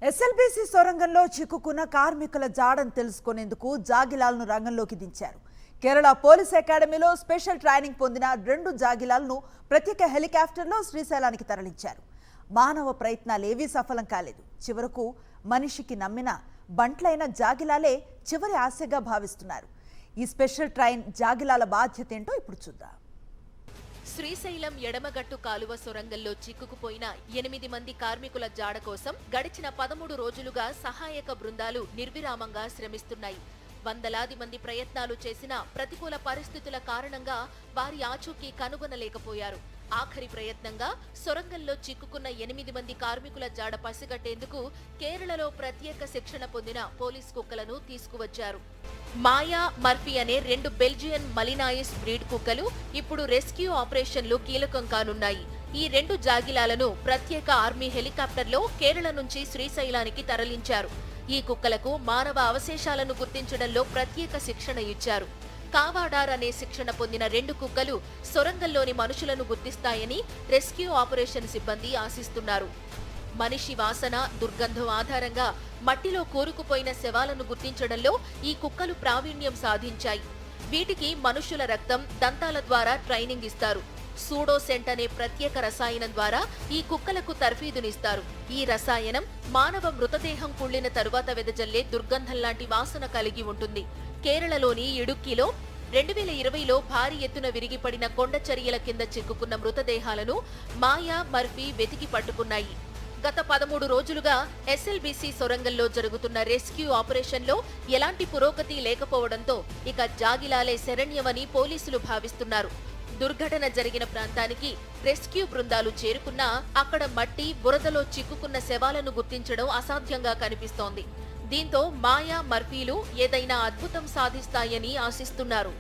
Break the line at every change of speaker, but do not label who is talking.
SLBC సొరంగంలో చిక్కుకున్న కార్మికుల జాడను తెలుసుకునేందుకు జాగిలాలను రంగంలోకి దించారు. కేరళ పోలీస్ అకాడమీలో స్పెషల్ ట్రైనింగ్ పొందిన 2 జాగిలాలను ప్రత్యేక హెలికాప్టర్లో శ్రీశైలానికి తరలించారు. మానవ ప్రయత్నాలేవీ సఫలం కాలేదు. చివరకు మనిషికి నమ్మిన బంట్లైన జాగిలాలే చివరి ఆశగా భావిస్తున్నారు. ఈ స్పెషల్ ట్రైన్ జాగిలాల బాధ్యత ఏంటో ఇప్పుడు చూద్దాం.
శ్రీశైలం ఎడమగట్టు కాలువ సొరంగంలో చిక్కుకుపోయిన 8 మంది కార్మికుల జాడ కోసం గడిచిన 13 రోజులుగా సహాయక బృందాలు నిర్విరామంగా శ్రమిస్తున్నాయి. వందలాది మంది ప్రయత్నాలు చేసినా ప్రతికూల పరిస్థితుల కారణంగా వారి ఆచూకీ కనుగొనలేకపోయారు. ఆఖరి ప్రయత్నంగా సొరంగంలో చిక్కుకున్న 8 మంది కార్మికుల జాడ పసిగట్టేందుకు కేరళలో ప్రత్యేక శిక్షణ పొందిన పోలీస్ కుక్కలను తీసుకువచ్చారు. మాయా, మర్ఫీ అనే 2 బెల్జియన్ మలినాయిస్ బ్రీడ్ కుక్కలు ఇప్పుడు రెస్క్యూ ఆపరేషన్లు కీలకం కానున్నాయి. ఈ 2 జాగిలాలను ప్రత్యేక ఆర్మీ హెలికాప్టర్లో కేరళ నుంచి శ్రీశైలానికి తరలించారు. ఈ కుక్కలకు మానవ అవశేషాలను గుర్తించడంలో ప్రత్యేక శిక్షణ ఇచ్చారు. కావాడార్ అనే శిక్షణ పొందిన 2 కుక్కలు సొరంగంలోని మనుషులను గుర్తిస్తాయని రెస్క్యూ ఆపరేషన్ సిబ్బంది ఆశిస్తున్నారు. మనిషి వాసన, దుర్గంధం ఆధారంగా మట్టిలో కూరుకుపోయిన శవాలను గుర్తించడంలో ఈ కుక్కలు ప్రావీణ్యం సాధించాయి. వీటికి మనుషుల రక్తం, దంతాల ద్వారా ట్రైనింగ్ ఇస్తారు. సూడోసెంట్ అనే ప్రత్యేక రసాయనం ద్వారా ఈ కుక్కలకు తర్ఫీదునిస్తారు. ఈ రసాయనం మానవ మృతదేహం కుళ్ళిన తరువాత వెదజల్లే దుర్గంధం లాంటి వాసన కలిగి ఉంటుంది. కేరళలోని ఇడుక్కిలో 2020లో భారీ ఎత్తున విరిగిపడిన కొండ చర్యల కింద చిక్కుకున్న మృతదేహాలను మాయా, మర్ఫీ వెతికి పట్టుకున్నాయి. గత 13 రోజులుగా ఎస్ఎల్బీసీ సొరంగంలో జరుగుతున్న రెస్క్యూ ఆపరేషన్లో ఎలాంటి పురోగతి లేకపోవడంతో ఇక జాగిలాలే శరణ్యమని పోలీసులు భావిస్తున్నారు. దుర్ఘటన జరిగిన ప్రాంతానికి రెస్క్యూ బృందాలు చేరుకున్నా అక్కడ మట్టి, బురదలో చిక్కుకున్న శవాలను గుర్తించడం అసాధ్యంగా కనిపిస్తోంది. దీంతో మాయా, మర్ఫీలు ఏదైనా అద్భుతం సాధిస్తాయని ఆశిస్తున్నారు.